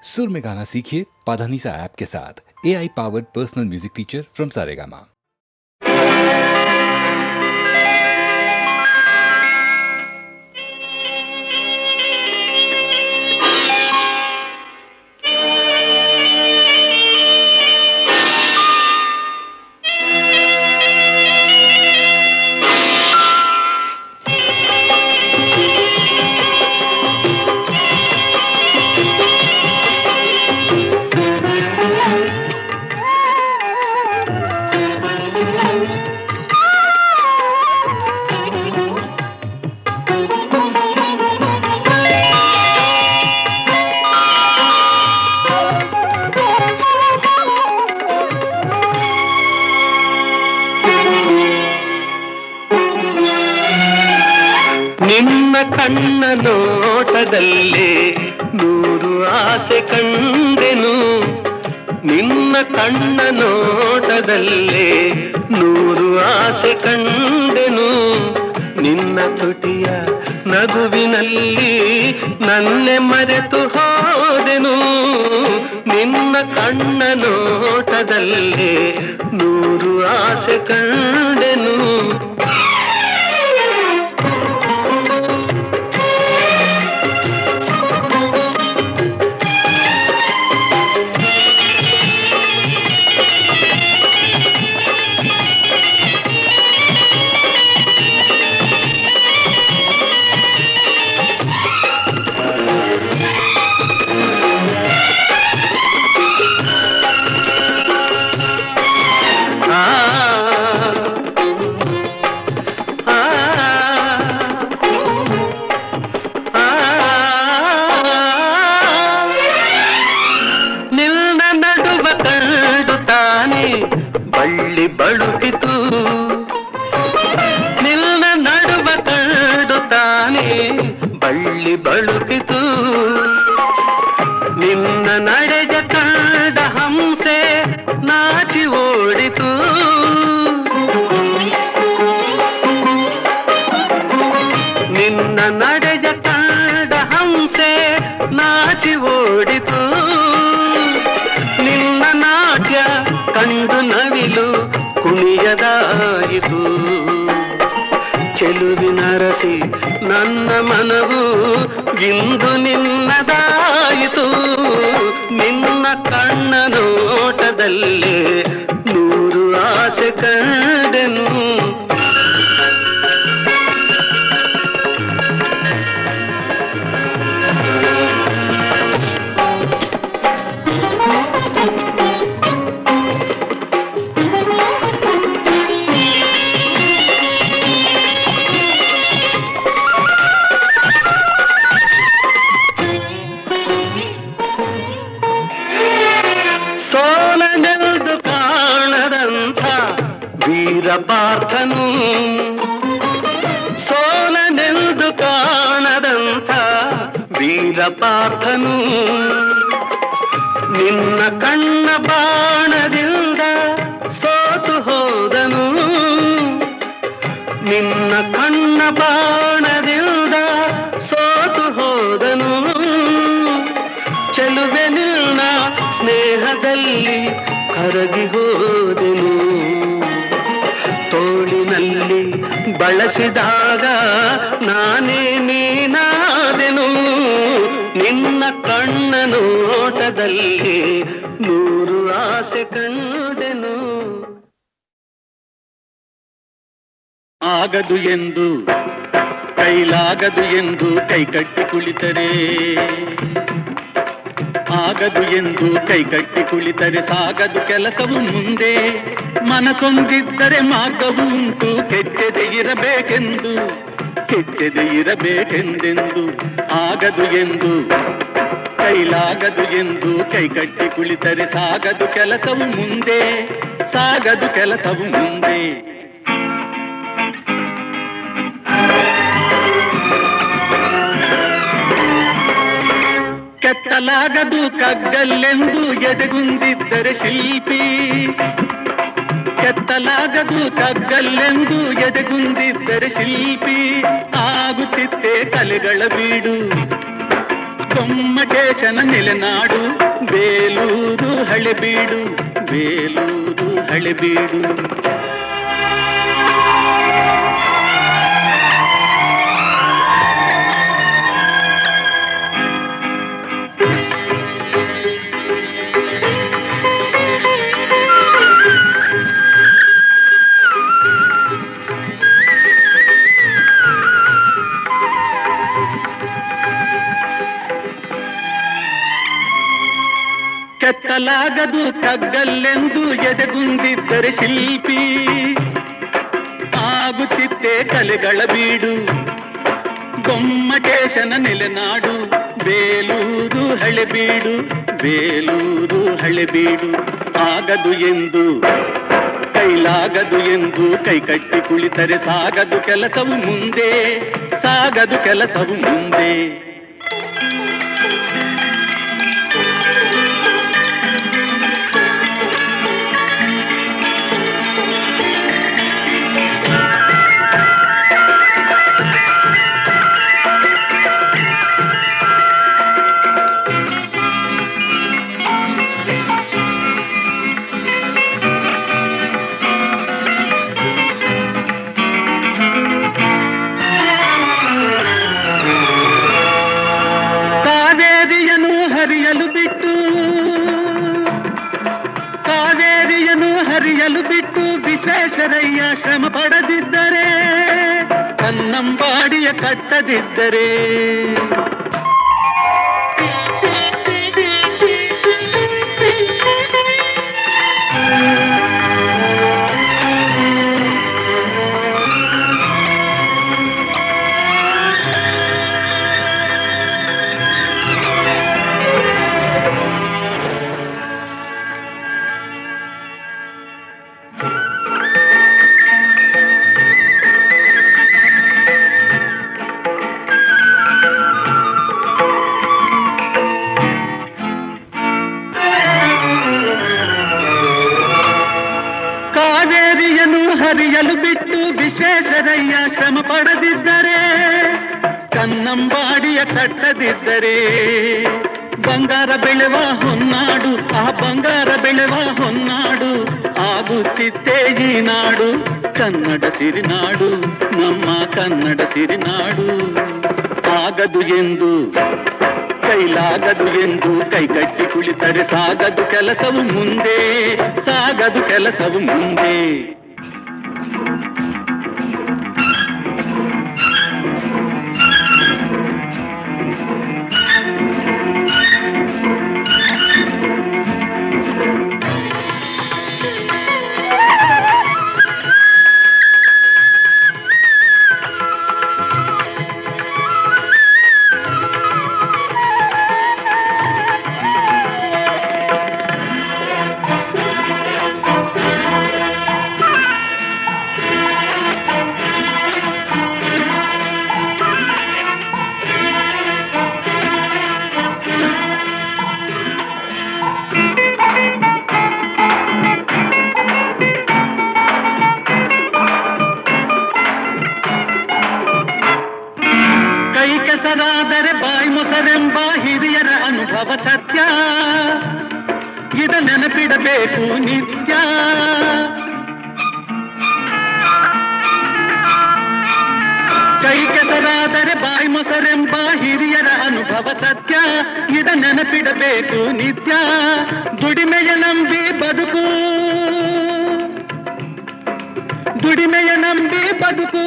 सुर में गाना सीखिए पाधानीसा ऐप के साथ। AI powered personal music teacher from Saregama. ನಿನ್ನ ಕಣ್ಣ ನೋಟದಲ್ಲೇ ನೂರು ಆಸೆ ಕಂಡೆನು, ನಿನ್ನ ಕಣ್ಣ ನೋಟದಲ್ಲೇ ನೂರು ಆಸೆ ಕಂಡೆನು, ನಿನ್ನ ತುಟಿಯ ನಗುವಿನಲ್ಲಿ ನನ್ನೆ ಮರೆತು ಹೋದೆನು, ನಿನ್ನ ಕಣ್ಣ ನೋಟದಲ್ಲೇ ನೂರು ಆಸೆ ಕಂಡೆನು. ಬಳ್ಳಿ ಬಳುಕಿತು ನಿನ್ನ ನಡುವ ಕಂಡು ತಾನೆ ಬಳ್ಳಿ ಬಳುಕಿತು, ನಿನ್ನ ನಡೆದ ಕಂಡ ಹಂಸೆ ನಾಚಿ ಓಡಿತು, ನಿನ್ನ ನಡೆದ ಕಂಡ ಹಂಸೆ ನಾಚಿ ಓಡಿತು, ನಿನ್ನ ನಾಟ್ಯ ಕಂಡು ನವಿಲು ಕುಣಿಯದಾಯಿತು, ಚೆಲುವಿನರಸಿ ನನ್ನ ಮನವು ಇಂದು ನಿನ್ನದಾಯಿತು, ನಿನ್ನ ಕಣ್ಣ ನೋಟದಲ್ಲೇ ನೂರು ಆಸೆ ಕಂಡೆನು. ಸೋಲನೆಂದು ಕಾಣದಂಥ ವೀರಪಾರ್ಥನು, ಸೋಲನೆಂದು ಕಾಣದಂಥ ವೀರಪಾರ್ಥನು, ನಿನ್ನ ಕಣ್ಣ ಬಾಣದಿಂದ ಸೋತು ಹೋದನು, ನಿನ್ನ ಕಣ್ಣ ಬಾಣದಿಂದ ಸೋತು ಹೋದನು, ಚೆಲುವೆ ನಿನ್ನ ಸ್ನೇಹದಲ್ಲಿ ಕರಗಿ ಹೋದೆನು, ತೋಳಿನಲ್ಲಿ ಬಳಸಿದಾಗ ನಾನೇ ನೀನಾದೆನು, ನಿನ್ನ ಕಣ್ಣ ನೋಟದಲ್ಲಿ ನೂರು ಆಸೆ ಕಂಡೆನು. ಆಗದು ಎಂದು ಕೈಲಾಗದು ಎಂದು ಕೈಕಟ್ಟಿ ಕುಳಿತರೆ, ಆಗದು ಎಂದು ಕೈಕಟ್ಟಿ ಕುಳಿತರೆ ಸಾಗದು ಕೆಲಸವು ಮುಂದೆ, ಮನಸೊಂದಿದ್ದರೆ ಮಾರ್ಗವು ಉಂಟು, ಕೆಚ್ಚದೆ ಇರಬೇಕೆಂದು ಕೆಚ್ಚದೆ ಇರಬೇಕೆಂದೆಂದು, ಆಗದು ಎಂದು ಕೈಲಾಗದು ಎಂದು ಕೈಕಟ್ಟಿ ಕುಳಿತರೆ ಸಾಗದು ಕೆಲಸವು ಮುಂದೆ, ಸಾಗದು ಕೆಲಸವು ಮುಂದೆ. ಕೆತ್ತಲಾಗದು ಕಗ್ಗಲ್ಲೆಂದು ಎದೆಗುಂದಿದ್ದರೆ ಶಿಲ್ಪಿ, ಕೆತ್ತಲಾಗದು ಕಗ್ಗಲ್ಲೆಂದು ಎದೆಗುಂದಿದ್ದರೆ ಶಿಲ್ಪಿ, ಆಗುತ್ತಿತ್ತೆ ಕಲೆಗಳ ಬೀಡು, ಗೊಮ್ಮಟೇಶನ ನೆಲೆನಾಡು ಬೇಲೂರು ಹಳೆಬೀಡು, ಬೇಲೂರು ಹಳೆಬೀಡು. ಕೆತ್ತಲಾಗದು ಕಗ್ಗಲ್ಲೆಂದು ಎದೆಗುಂದಿದ್ದರೆ ಶಿಲ್ಪಿ, ಆಗುತ್ತಿತ್ತೆ ಕಲೆಗಳ ಬೀಡು. ಗೊಮ್ಮಟೇಶನ ನೆಲೆನಾಡು ಬೇಲೂರು ಹಳೆಬೀಡು, ಬೇಲೂರು ಹಳೆಬೀಡು. ಆಗದು ಎಂದು ಕೈಲಾಗದು ಎಂದು ಕೈಕಟ್ಟಿ ಕುಳಿತರೆ ಸಾಗದು ಕೆಲಸವು ಮುಂದೆ, ಸಾಗದು ಕೆಲಸವು ಮುಂದೆ. ಹರಿಯಲು ಬಿಟ್ಟು ವಿಶ್ವೇಶ್ವರಯ್ಯ ಶ್ರಮ ಪಡದಿದ್ದರೆ, ಕನ್ನಂಬಾಡಿಯ ಕಟ್ಟದಿದ್ದರೆ, ಹರಿಯಲು ಬಿಟ್ಟು ವಿಶ್ವೇಶ್ವರಯ್ಯ ಶ್ರಮ ಪಡದಿದ್ದರೆ, ಕನ್ನಂಬಾಡಿಯ ಕಟ್ಟದಿದ್ದರೆ, ಬಂಗಾರ ಬೆಳೆವ ಹೊನ್ನಾಡು, ಆ ಬಂಗಾರ ಬೆಳೆವ ಹೊನ್ನಾಡು ಆಗುತ್ತಿತ್ತೇ ಈ ನಾಡು. ಕನ್ನಡ ಸಿರಿನಾಡು, ನಮ್ಮ ಕನ್ನಡ ಸಿರಿನಾಡು. ಆಗದು ಎಂದು ಕೈಲಾಗದು ಎಂದು ಕೈಕಟ್ಟಿ ಕುಳಿತರೆ ಸಾಗದು ಕೆಲಸವು ಮುಂದೆ, ಸಾಗದು ಕೆಲಸವು ಮುಂದೆ. ಕೆಸರಾದರೆ ಬಾಯಿ ಮೊಸರೆಂಬ ಹಿರಿಯರ ಅನುಭವ ಸತ್ಯ, ಇದ ನೆನಪಿಡಬೇಕು ನಿತ್ಯ. ಕೈ ಕೆಸರಾದರೆ ಬಾಯಿ ಮೊಸರೆಂಬ ಹಿರಿಯರ ಅನುಭವ ಸತ್ಯ, ಇದ ನೆನಪಿಡಬೇಕು ನಿತ್ಯ. ದುಡಿಮೆಯ ನಂಬಿ ಬದುಕು, ದುಡಿಮೆಯ ನಂಬಿ ಬದುಕು,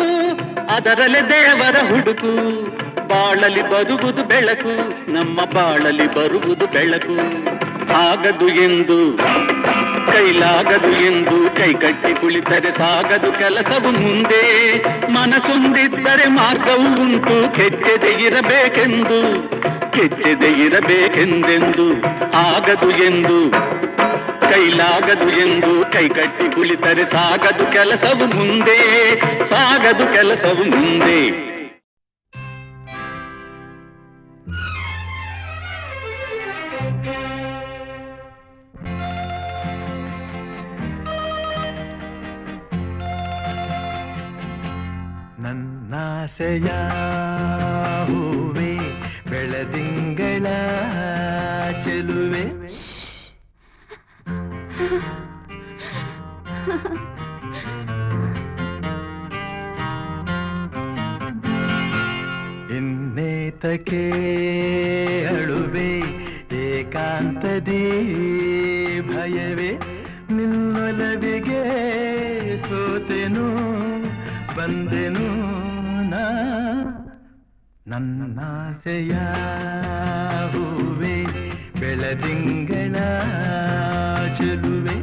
ಅದರಲ್ಲೇ ದೇವರ ಹುಡುಕು. ಬಾಳಲಿ ಬರುವುದು ಬೆಳಕು, ನಮ್ಮ ಬಾಳಲಿ ಬರುವುದು ಬೆಳಕು. ಆಗದು ಎಂದು ಕೈಲಾಗದು ಎಂದು ಕೈಕಟ್ಟಿ ಕುಳಿತರೆ ಸಾಗದು ಕೆಲಸವು ಮುಂದೆ. ಮನಸೊಂದಿದ್ದರೆ ಮಾರ್ಗವು ಉಂಟು, ಕೆಚ್ಚದೆ ಇರಬೇಕೆಂದು, ಕೆಚ್ಚದೆ ಇರಬೇಕೆಂದೆಂದು. ಆಗದು ಎಂದು ಕೈಲಾಗದು ಎಂದು ಕೈಕಟ್ಟಿ ಕುಳಿತರೆ ಸಾಗದು ಕೆಲಸವು ಮುಂದೆ, ಸಾಗದು ಕೆಲಸವು ಮುಂದೆ. ನನ್ನಾಸೆಯ ಹೂವೇ ಬೆಳದಿಂಗಳ ಚೆಲುವೆ. ಇನ್ನೇತಕ್ಕೆ ಅಳುವೆ ಏಕಾಂತದಿ ಭಯವೇ, ನಿನ್ನೊಲವಿಗೆ ಸೋತೆನು ಬಂದೆನು ನಾ. ನನ್ನಾಸೆಯ ಹೂವೆ ಬೆಳದಿಂಗಳ ಚೆಲುವೆ.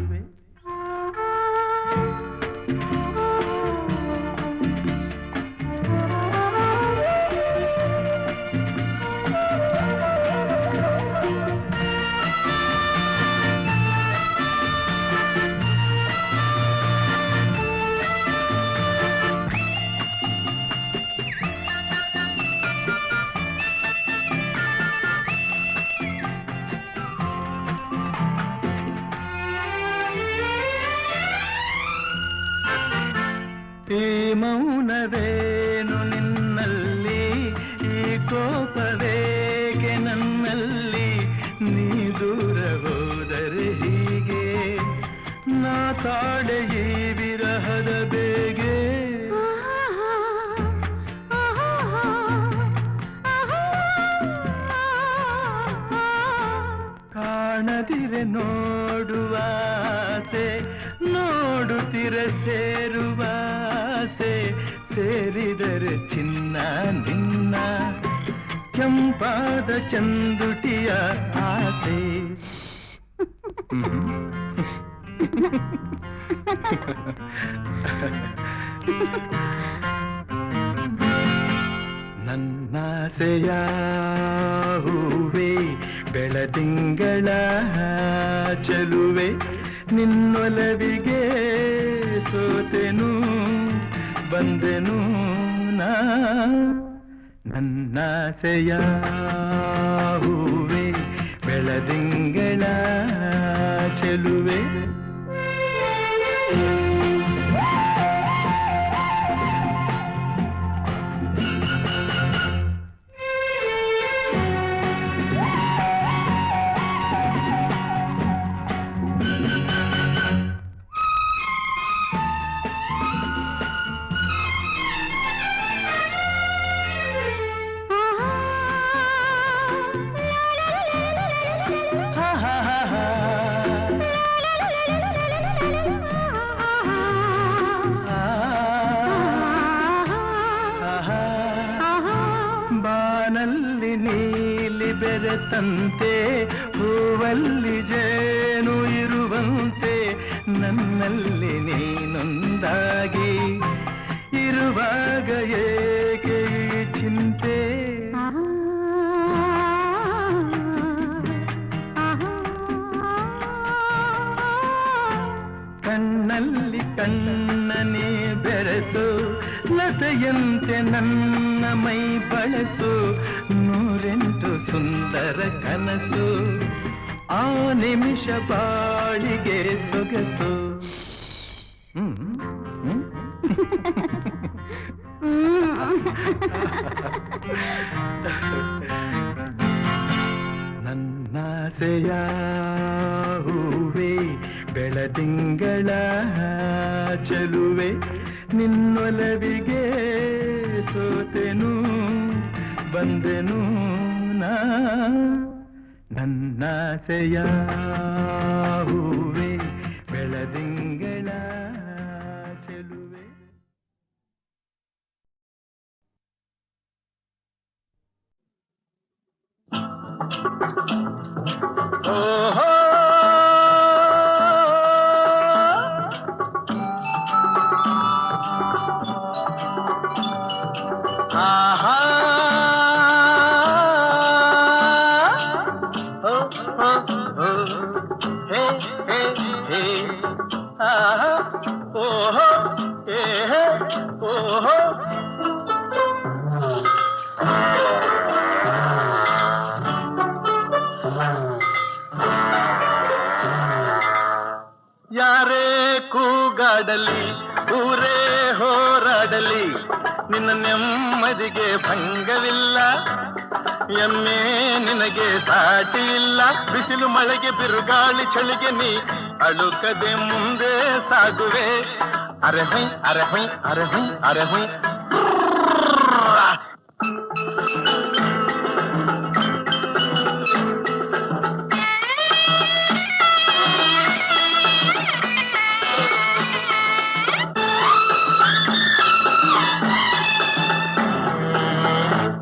ಈ ಮೌನವೇನು ನಿನ್ನಲ್ಲಿ, ಈ ಕೋಪವೇಗೆ ನನ್ನಲ್ಲಿ, ನೀ ದೂರ ಹೋದರೆ ಹೀಗೆ ನಾ ತಾಳೆ ಈ ವಿರಹದ ಬೇಗೆ. ಕಾಣದಿರೆ ನೋಡುವಾಸೆ, ನೋಡುತ್ತಿರೆ ಸೇರುವಾಸೆ, ಸೇರಿದರೆ ಚಿನ್ನ ನಿನ್ನ ಕೆಂಪಾದ ಚಂದುಟಿಯ ಆಸೆ. ನನ್ನಾಸೆಯ ಹೂವೆ ಬೆಳದಿಂಗಳ ಚೆಲುವೆ, ನಿನ್ನೊಲವಿಗೆ ಸೋತೆನು ಬಂದೆನು ನಾ. ನನ್ನಾಸೆಯ ಹೂವೆ ಬೆಳದಿಂಗಳ ಚೆಲುವೆ. ಬಾನಲ್ಲಿ ನೀಲಿ ಬೆರೆತಂತೆ, ಹೂವಲ್ಲಿ ಜೇನು ಇರುವಂತೆ, ನನ್ನಲ್ಲಿ ನೀನೊಂದಾಗಿ ಇರುವಾಗ ಏಕೆ ಈ ಚಿಂತೆ. ಕಣ್ಣಲ್ಲಿ ಕಣ್ಣನೇ ಬೆರೆಸು, ಲತೆಯಂತೆ ನನ್ನ ಮೈ ಬಳಸು, ನೂರೆಂಟು ಸುಂದರ ಕನಸು, ಆ ನಿಮಿಷ ಬಾಳಿಗೆ ಸೊಗಸು. ನನ್ನಾಸೆಯ ಹೂವೆ ಬೆಳದಿಂಗಳ ಚೆಲುವೆ, ನಿನ್ನೊಲವಿಗೆ ಸೋತೆನು ಬಂದೆನು ನಾ. ನನ್ನಾಸೆಯ ಹೂವೆ ಬೆಳದಿಂಗಳ ಚೆಲುವೆ. ಓಹೋ ಆಹಾ ಓ ಓ ಓ ಹೇ ಹೇ ಹೇ ಆಹಾ ಓಹೋ ಹೇ ಹೇ ಓಹೋ. ಯಾರೇ ಕೂಗಾಡಲಿ ಊರೇ ಹೋರಾಡಲಿ ನಿನ್ನ ನೆಮ್ಮದಿಗೆ ಭಂಗವಿಲ್ಲ. ಎಮ್ಮೆ ನಿನಗೆ ಸಾಟಿ ಇಲ್ಲ. ಬಿಸಿಲು ಮಳೆಗೆ ಬಿರುಗಾಳಿ ಚಳಿಗೆ ನೀ ಅಳುಕದೆ ಮುಂದೆ ಸಾಗುವೆ. ಅರೆ ಹೊಯ್ ಅರೆ ಹೊಯ್ ಅರೆ ಹೊಯ್ ಅರೆ ಹೊಯ್.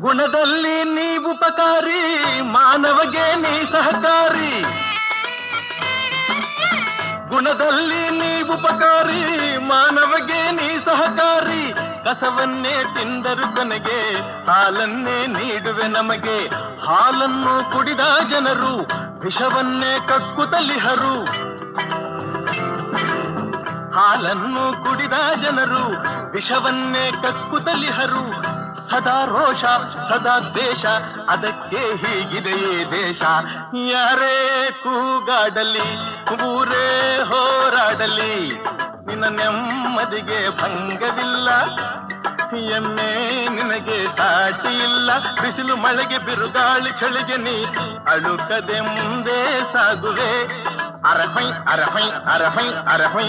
ಗುಣದಲ್ಲಿ ನೀ ಉಪಕಾರಿ, ಮಾನವಗೆ ನೀ ಸಹಕಾರಿ. ಗುಣದಲ್ಲಿ ನೀ ಉಪಕಾರಿ, ಮಾನವಗೆ ನೀ ಸಹಕಾರಿ. ಕಸವನ್ನೇ ತಿಂದರು ಕೊನೆಗೆ ಹಾಲನ್ನೇ ನೀಡುವೆ ನಮಗೆ. ಹಾಲನ್ನು ಕುಡಿದ ಜನರು ವಿಷವನ್ನೇ ಕಕ್ಕುತ್ತಲಿಹರು. ಹಾಲನ್ನು ಕುಡಿದ ಜನರು ವಿಷವನ್ನೇ ಕಕ್ಕುತ್ತಲಿಹರು. ಸದಾ ರೋಷ ಸದಾ ದ್ವೇಷ, ಅದಕ್ಕೆ ಹೀಗಿದೆಯೇ ದೇಶ. ಯಾರೇ ಕೂಗಾಡಲಿ ಊರೇ ಹೋರಾಡಲಿ, ನಿನ್ನ ನೆಮ್ಮದಿಗೆ ಭಂಗವಿಲ್ಲ. ಎಮ್ಮೆ ನಿನಗೆ ಸಾಟಿ ಇಲ್ಲ. ಬಿಸಿಲು ಮಳೆಗೆ ಬಿರುಗಾಳಿ ಚಳಿಗೆ ನೀ ಅಳುಕದೆ ಮುಂದೆ ಸಾಗುವೆ. ಅರಹೈ ಅರಹೈ ಅರಹೈ ಅರಹೈ.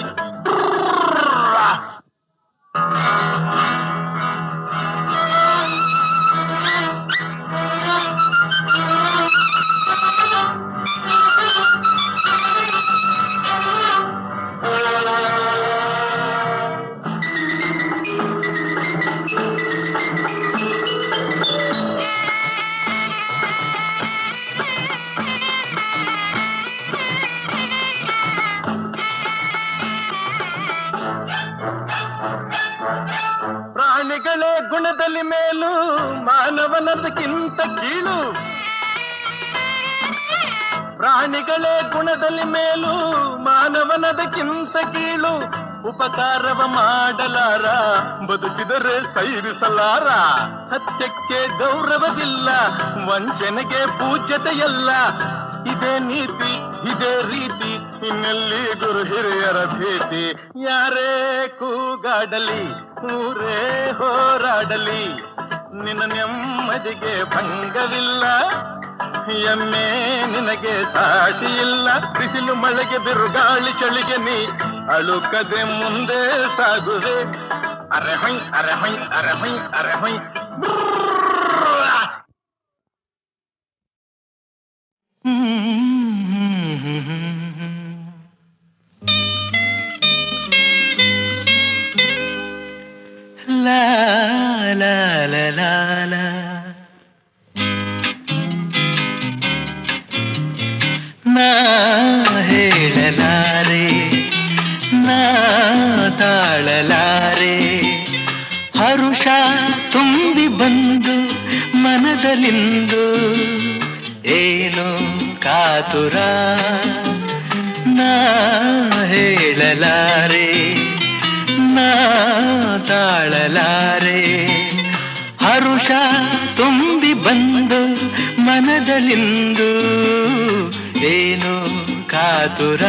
ಪ್ರಾಣಿಗಳೇ ಗುಣದಲ್ಲಿ ಮೇಲು, ಮಾನವನದಕ್ಕಿಂತ ಕೀಳು. ಪ್ರಾಣಿಗಳೇ ಗುಣದಲ್ಲಿ ಮೇಲು, ಮಾನವನದಕ್ಕಿಂತ ಕೀಳು. ಉಪಕಾರವ ಮಾಡಲಾರ, ಬದುಕಿದರೆ ಸೈರಿಸಲಾರ. ಸತ್ಯಕ್ಕೆ ಗೌರವವಿಲ್ಲ, ವಂಚನೆಗೆ ಪೂಜ್ಯತೆಯಲ್ಲ. ಇದೇ ನೀತಿ ಇದೇ ರೀತಿ, ಇನ್ನೆಲ್ಲಿ ಗುರು ಹಿರಿಯರ ಭೀತಿ. ಯಾರೇ ಕೂಗಾಡಲಿ ಊರೇ ಹೋರಾಡಲಿ, ನಿನ್ನ ನೆಮ್ಮದಿಗೆ ಭಂಗವಿಲ್ಲ. ಎಮ್ಮೆ ನಿನಗೆ ಸಾಟಿ ಇಲ್ಲ. ಬಿಸಿಲು ಮಳೆಗೆ ಬಿರುಗಾಳಿ ಚಳಿಗೆ ನೀ ಅಳುಕದೆ ಮುಂದೆ ಸಾಗುವೆ. ಅರೆ ಹೊಯ್ ಅರೆ ಹೊಯ್ ಅರೆ ಹೊಯ್ ಅರೆ ಹೊಯ್. ಲಾ ಲಾ ಲಾ ಲಾ ಲಾ. ನಾ ಹೇಳಲಾರೆ ನಾ ತಾಳಲಾರೆ. ಹರುಷ ತುಂಬಿ ಬಂದು ಮನದಲ್ಲಿಂದು ಏನು ಕಾತುರ. ನಾ ಹೇಳಲಾರೆ ನಾ ತಾಳಲಾರೆ. ಹರುಷ ತುಂಬಿ ಬಂದು ಮನದಲ್ಲಿಂದು ಏನು ಕಾತುರ.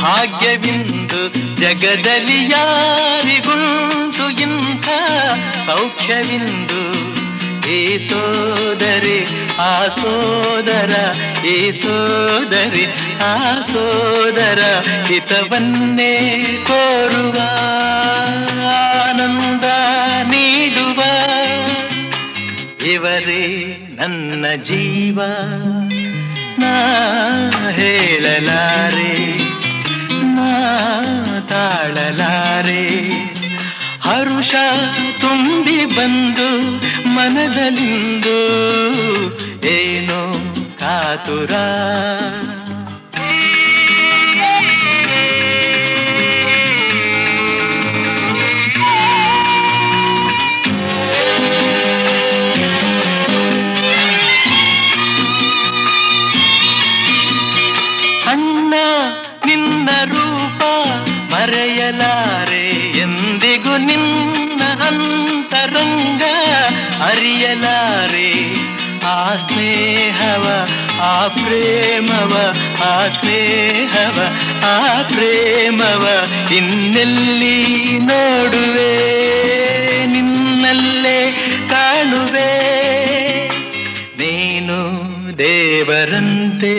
ಭಾಗ್ಯವಿಂದು ಜಗದಲ್ಲಿ ಯಾರಿಗುಂಟು ಇಂಥ ಸೌಖ್ಯವಿಂದು. ಏ ಸೋದರಿ ಆ ಸೋದರ, ಏ ಸೋದರಿ ಆ ಸೋದರ, ಹಿತವನ್ನೇ ಕೋರುವ ಆನಂದ ನೀಡುವ ಇವರೇ ನನ್ನ ಜೀವ. ನಾ ಹೇಳಲಾರೆ ನಾ ತಾಳಲಾರೆ. ಹರುಷ ತುಂಬಿ ಬಂದು ಮನದಲ್ಲಿಂದು ಏನೋ ಕಾತುರ. ಅಂತರಂಗ ಅರಿಯಲಾರೆ ಆ ಸ್ನೇಹವ ಆ ಪ್ರೇಮವ ಆ ಸ್ನೇಹವ ಆ ಪ್ರೇಮವ ಇನ್ನೆಲ್ಲಿ ನೋಡುವೆ ನಿನ್ನಲ್ಲೇ ಕಾಣುವೆ ನೀನು ದೇವರಂತೆ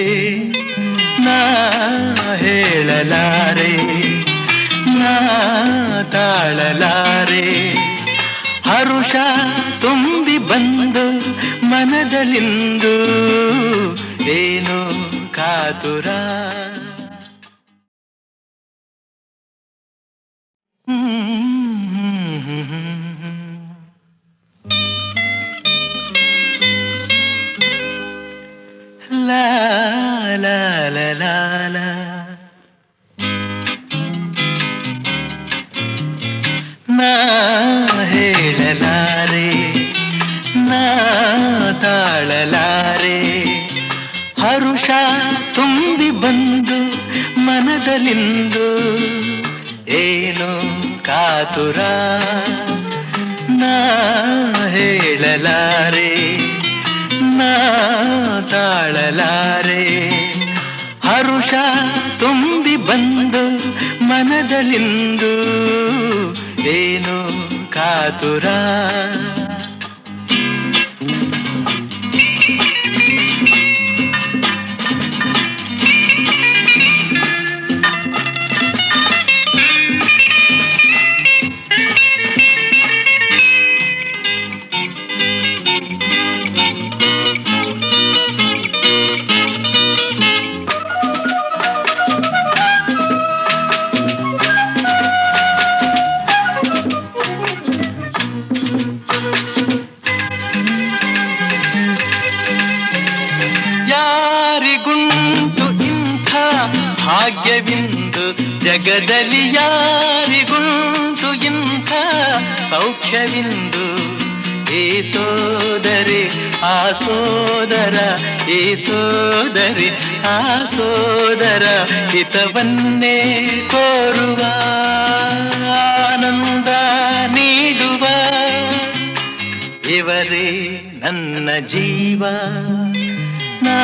ನಾ ಹೇಳಲಾರೆ ನಾ ತಾಳಲಾರೆ ಹರುಷ ತುಂಬಿ ಬಂದು ಮನದಲ್ಲಿಂದು ಏನು ಕಾತುರ ಲಾ ಲಾ ಲಾ ಲಾ ಲಾ ನಾ ಹೇಳಲಾರೆ ನಾ ತಾಳಲಾರೆ ಹರುಷ ತುಂಬಿ ಬಂದು ಮನದಲ್ಲಿಂದು ಏನು ಕಾತುರ ನಾ ಹೇಳಲಾರೆ ನಾ ತಾಳಲಾರೆ ಹರುಷ ತುಂಬಿ ಬಂದು ಮನದಲ್ಲಿಂದು ಏನು ಕಾತುರ ಯಾರಿಗುಂಟು ಇಂಥ ಭಾಗ್ಯವಿಂದು ಜಗದಲ್ಲಿ ಯಾರಿಗುಂಟು ಇಂಥ ಸೌಖ್ಯವಿಂದು ಈ ಸೋದರಿ ಆ ಸೋದರ ಈ ಸೋದರಿ ಆ ಸೋದರ ಹಿತವನ್ನೇ ಕೋರುವ ಆನಂದ ನೀಡುವ ಇವರೇ ನನ್ನ ಜೀವ ನಾ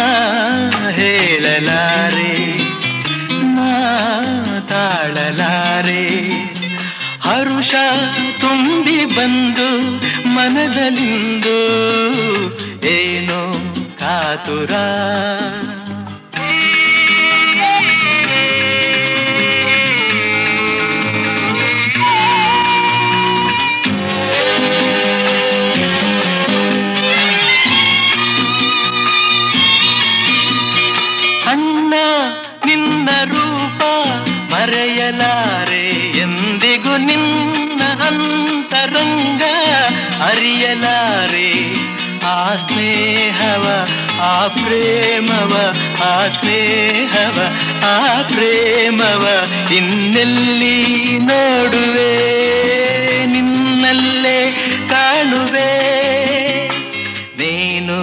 ಹೇಳಲಾರೆ ನಾ ತಾಳಲಾರೆ ಹರುಷ ತುಂಬಿ ಬಂದು ಮನದಲ್ಲಿಂದು ಏನೋ ಕಾತುರ ಅಣ್ಣ ನಿನ್ನ ರೂಪ ಮರೆಯಲಾರೆ ಎಂದಿಗೂ ನಿನ್ನ ಅಂತರಂಗ ಅರಿಯಲಾರೆ ಆ ಸ್ನೇಹವ ಆ ಪ್ರೇಮವ ಆ ಸ್ನೇಹವ ಆ ಪ್ರೇಮವ ಇನ್ನೆಲ್ಲಿ ನೋಡುವೆ ನಿನ್ನಲ್ಲೇ ಕಾಣುವೆ ನೀನು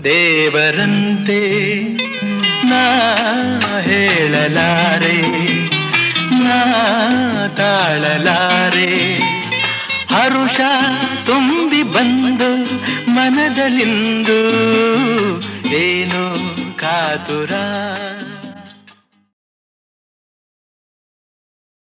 ದೇವರಂತೆ ನಾ ಹೇಳಲಾರೆ ನಾ ತಾಳಲಾರೆ ಹರುಷ ತುಂಬಿ ಬಂದು ಮನದಲ್ಲಿಂದು ಏನು ಕಾತುರ